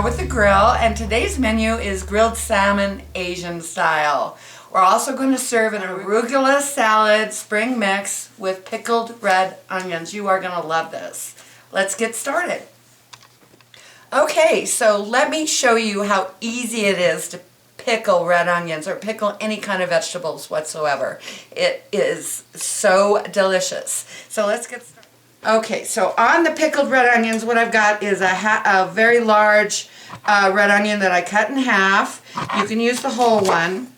with the grill, and today's menu is grilled salmon Asian style. We're also going to serve an arugula salad spring mix with pickled red onions. You are going to love this. Let's get started. Okay, so let me show you how easy it is to pickle red onions or pickle any kind of vegetables whatsoever. It is so delicious. So let's get started. Okay, so on the pickled red onions, what I've got is a very large red onion that I cut in half. You can use the whole one.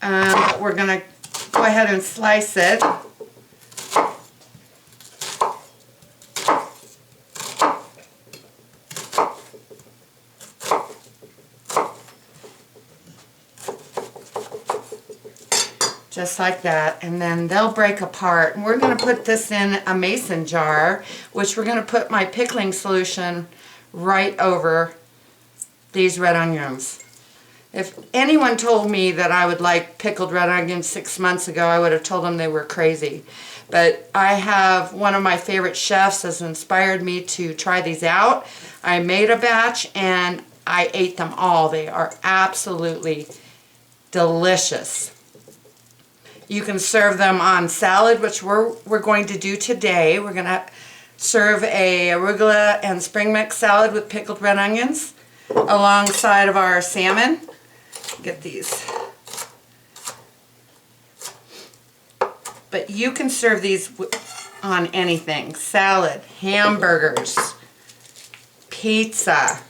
But we're going to go ahead and slice it. Just like that, and then they'll break apart. And we're going to put this in a mason jar, which we're going to put my pickling solution right over these red onions. If anyone told me that I would like pickled red onions 6 months ago, I would have told them they were crazy. But I have one of my favorite chefs has inspired me to try these out. I made a batch and I ate them all. They are absolutely delicious. You can serve them on salad, which we're going to do today. We're going to serve a arugula and spring mix salad with pickled red onions alongside of our salmon. Get these. But you can serve these on anything. Salad, hamburgers, pizza,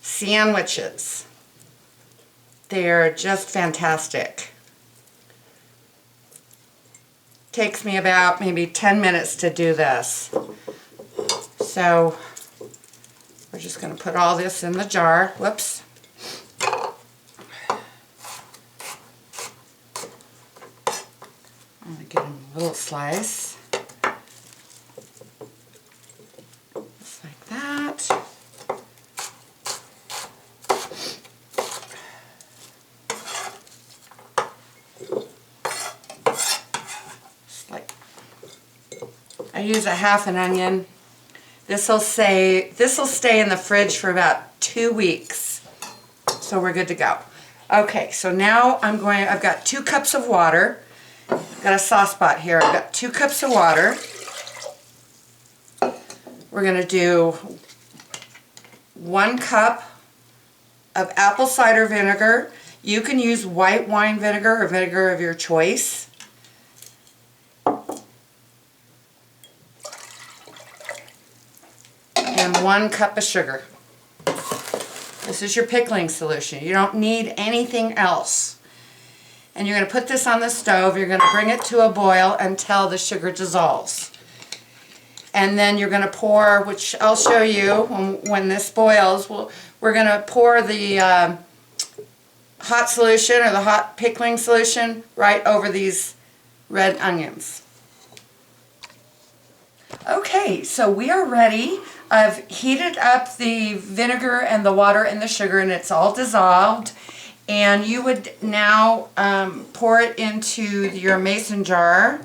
sandwiches. They're just fantastic. Takes me about maybe 10 minutes to do this. So we're just going to put all this in the jar. Whoops. I'm going to get a little slice. Just like that. I use a half an onion. This will stay in the fridge for about 2 weeks. So we're good to go. Okay, so now I've got 2 cups of water. I've got a sauce pot here. I've got 2 cups of water. We're going to do 1 cup of apple cider vinegar. You can use white wine vinegar or vinegar of your choice. And 1 cup of sugar. This is your pickling solution. You don't need anything else. And you're going to put this on the stove. You're going to bring it to a boil until the sugar dissolves. And then you're going to pour, which I'll show you when this boils, we're going to pour the hot solution or the hot pickling solution right over these red onions. Okay, so we are ready. I've heated up the vinegar and the water and the sugar, and it's all dissolved. And you would now pour it into your mason jar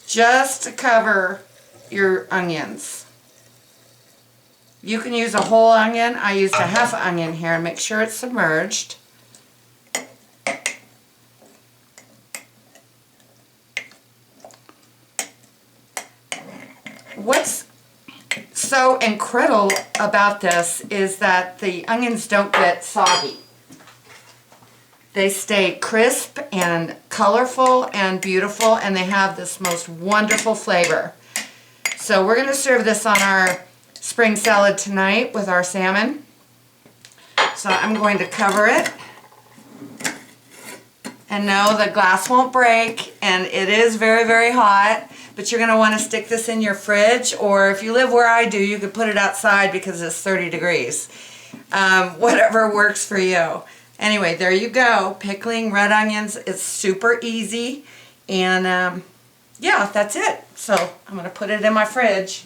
just to cover your onions. You can use a whole onion. I used a half onion here, and make sure it's submerged. What's so incredible about this is that the onions don't get soggy. They stay crisp and colorful and beautiful, and they have this most wonderful flavor. So we're going to serve this on our spring salad tonight with our salmon. So I'm going to cover it. And no, the glass won't break, and it is very, very hot. But you're going to want to stick this in your fridge, or if you live where I do, you could put it outside because it's 30 degrees. Whatever works for you. Anyway, there you go. Pickling red onions. It's super easy. And yeah, that's it. So I'm going to put it in my fridge.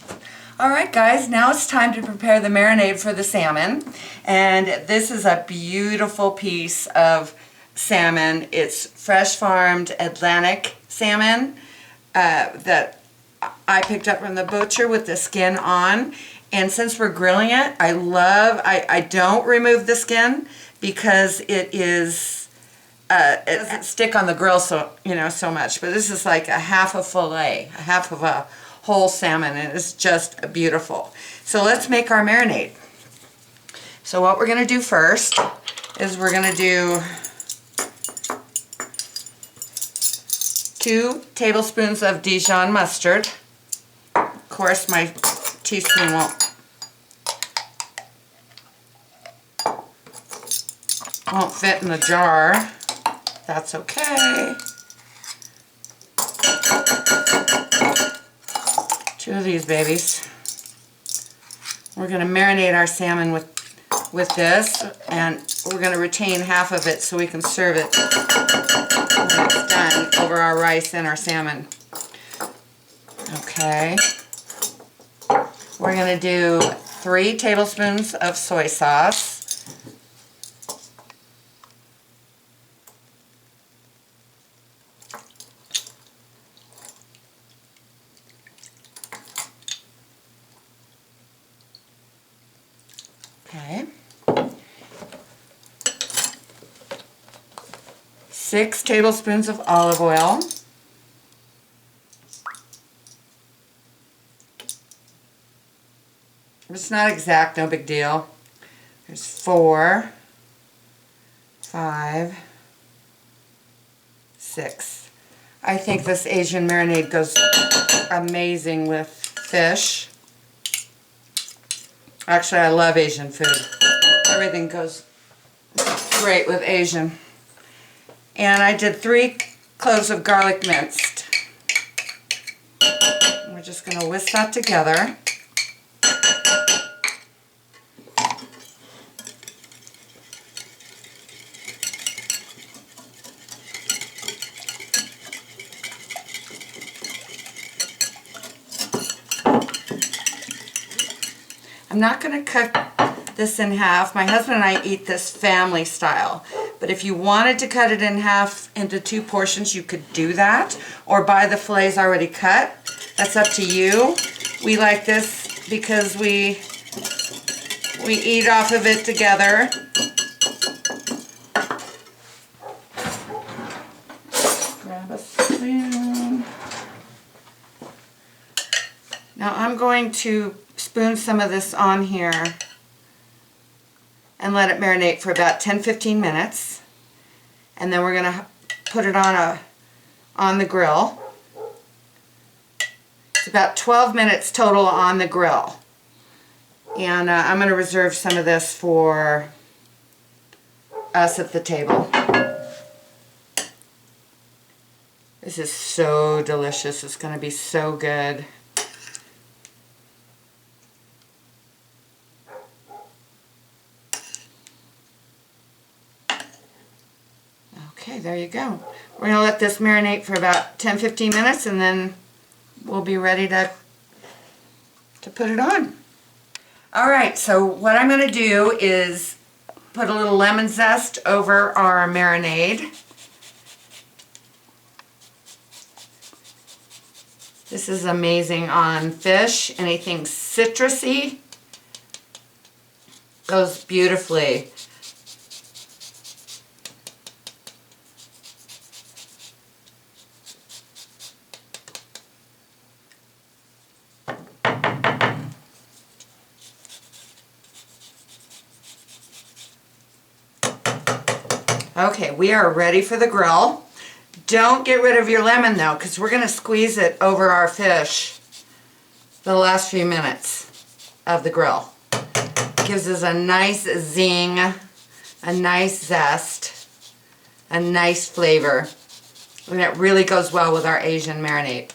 Alright guys, now it's time to prepare the marinade for the salmon. And this is a beautiful piece of salmon. It's fresh farmed Atlantic salmon that I picked up from the butcher with the skin on. And since we're grilling it, I don't remove the skin because it doesn't stick on the grill so much. But this is like a half a fillet, a half of a whole salmon, and it's just beautiful. So let's make our marinade. So what we're going to do first is we're going to do 2 tablespoons of Dijon mustard. Of course, my teaspoon won't fit in the jar. That's okay. 2 of these babies. We're going to marinate our salmon with this, and we're going to retain half of it so we can serve it when it's done over our rice and our salmon. Okay. We're going to do 3 tablespoons of soy sauce. Okay. 6 tablespoons of olive oil. It's not exact, no big deal. There's 4, 5, 6. I think this Asian marinade goes amazing with fish. Actually, I love Asian food. Everything goes great with Asian. And I did 3 cloves of garlic minced. We're just going to whisk that together. I'm not going to cut this in half. My husband and I eat this family style. But if you wanted to cut it in half into 2 portions, you could do that. Or buy the fillets already cut. That's up to you. We like this because we eat off of it together. Grab a spoon. Now I'm going to spoon some of this on here and let it marinate for about 10-15 minutes, and then we're going to put it on the grill. It's about 12 minutes total on the grill, and I'm going to reserve some of this for us at the table. This is so delicious. It's going to be so good. Okay, there you go. We're going to let this marinate for about 10-15 minutes, and then we'll be ready to put it on. Alright, so what I'm going to do is put a little lemon zest over our marinade. This is amazing on fish. Anything citrusy goes beautifully. Okay, we are ready for the grill. Don't get rid of your lemon though, because we're going to squeeze it over our fish the last few minutes of the grill. Gives us a nice zing, a nice zest, a nice flavor, and it really goes well with our Asian marinade.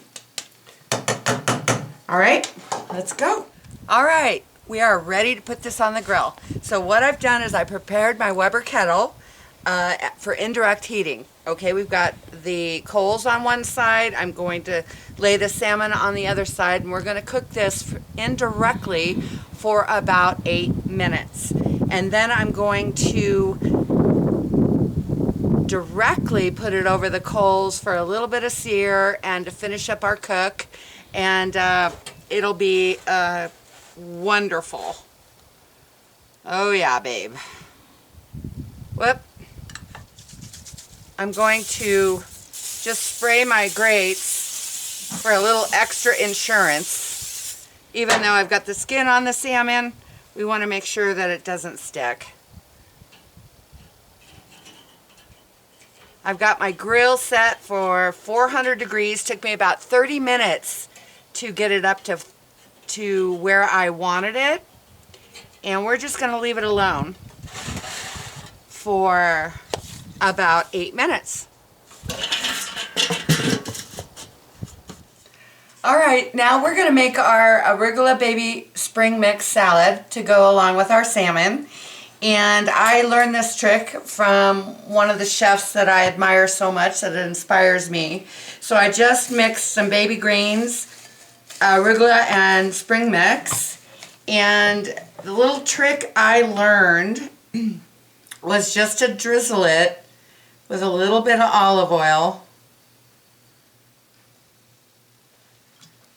Alright, let's go. Alright, we are ready to put this on the grill. So what I've done is I prepared my Weber kettle for indirect heating. Okay, we've got the coals on one side. I'm going to lay the salmon on the other side, and we're going to cook this indirectly for about 8 minutes. And then I'm going to directly put it over the coals for a little bit of sear and to finish up our cook. And it'll be wonderful. Oh yeah, babe. Whoop. I'm going to just spray my grates for a little extra insurance. Even though I've got the skin on the salmon, we want to make sure that it doesn't stick. I've got my grill set for 400 degrees. Took me about 30 minutes to get it up to where I wanted it. And we're just going to leave it alone for about 8 minutes. All right, now we're going to make our arugula baby spring mix salad to go along with our salmon. And I learned this trick from one of the chefs that I admire so much that it inspires me. So I just mixed some baby greens, arugula and spring mix. And the little trick I learned was just to drizzle it with a little bit of olive oil.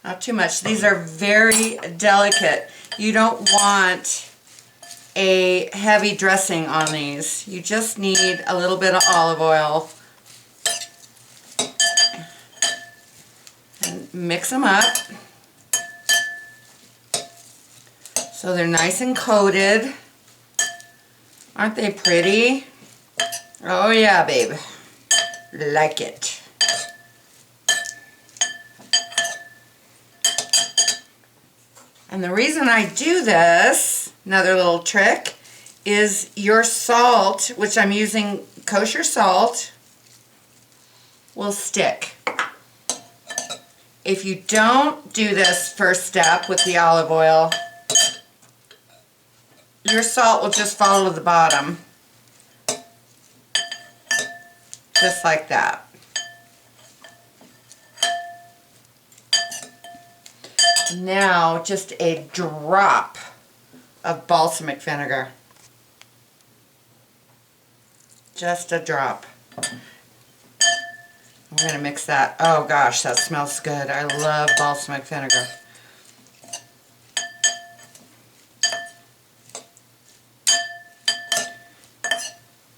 Not too much. These are very delicate. You don't want a heavy dressing on these. You just need a little bit of olive oil. And mix them up so they're nice and coated. Aren't they pretty? Oh yeah, babe. Like it. And the reason I do this, another little trick, is your salt, which I'm using kosher salt, will stick. If you don't do this first step with the olive oil, your salt will just fall to the bottom. Just like that. Now, just a drop of balsamic vinegar. Just a drop. We're going to mix that. Oh gosh, that smells good. I love balsamic vinegar.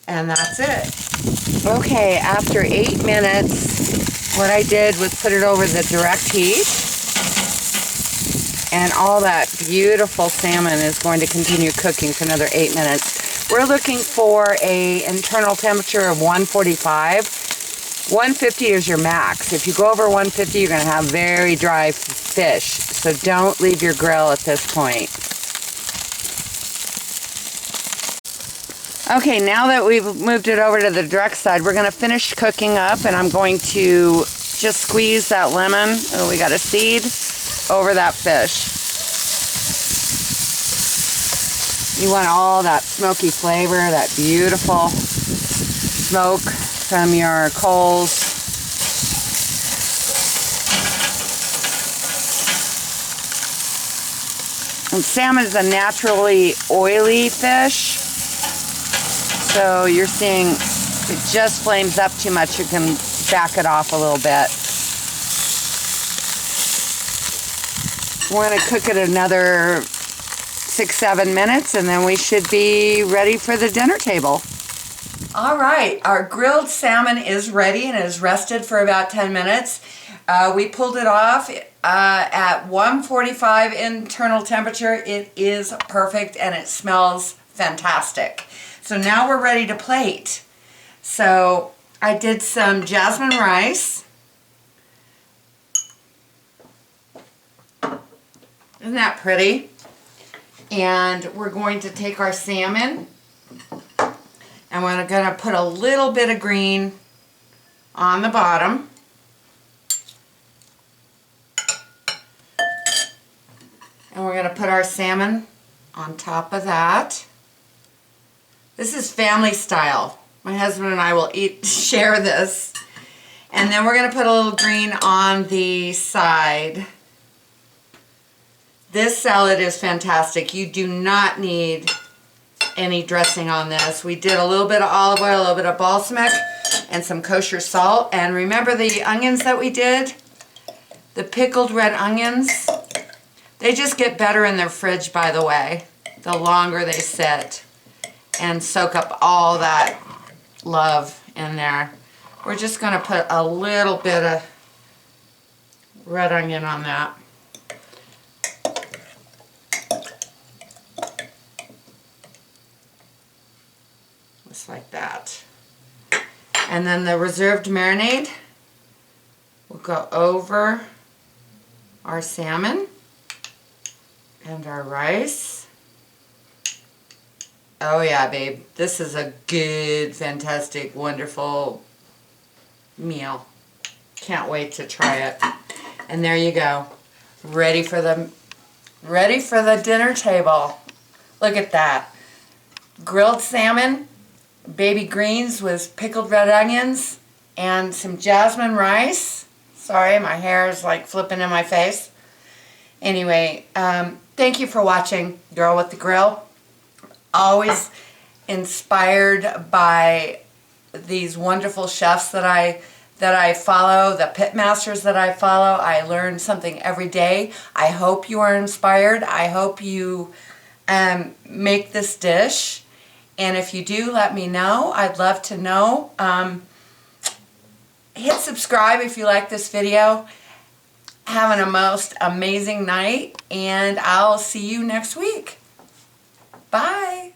And that's it. Okay, after 8 minutes, what I did was put it over the direct heat. And all that beautiful salmon is going to continue cooking for another 8 minutes. We're looking for an internal temperature of 145. 150 is your max. If you go over 150, you're going to have very dry fish. So don't leave your grill at this point. Okay, now that we've moved it over to the direct side, we're going to finish cooking up, and I'm going to just squeeze that lemon. Oh, we got a seed over that fish. You want all that smoky flavor, that beautiful smoke from your coals. And salmon is a naturally oily fish, so you're seeing if it just flames up too much, you can back it off a little bit. We're going to cook it another 6-7 minutes, and then we should be ready for the dinner table. All right, our grilled salmon is ready and is rested for about 10 minutes. We pulled it off at 145 internal temperature. It is perfect and it smells fantastic. So now we're ready to plate. So I did some jasmine rice. Isn't that pretty? And we're going to take our salmon and we're going to put a little bit of green on the bottom. And we're going to put our salmon on top of that. This is family style. My husband and I will share this. And then we're going to put a little green on the side. This salad is fantastic. You do not need any dressing on this. We did a little bit of olive oil, a little bit of balsamic, and some kosher salt. And remember the onions that we did? The pickled red onions? They just get better in their fridge, by the way, the longer they sit and soak up all that love in there. We're just going to put a little bit of red onion on that. Just like that. And then the reserved marinade will go over our salmon and our rice. Oh yeah, babe. This is a good, fantastic, wonderful meal. Can't wait to try it. And there you go. Ready for the dinner table. Look at that. Grilled salmon, baby greens with pickled red onions, and some jasmine rice. Sorry, my hair is like flipping in my face. Anyway, thank you for watching Girl with the Grill. Always inspired by these wonderful chefs that I follow, the pit masters that I follow. I learn something every day. I hope you are inspired. I hope you make this dish. And if you do, let me know. I'd love to know. Hit subscribe if you like this video. Having a most amazing night, and I'll see you next week. Bye.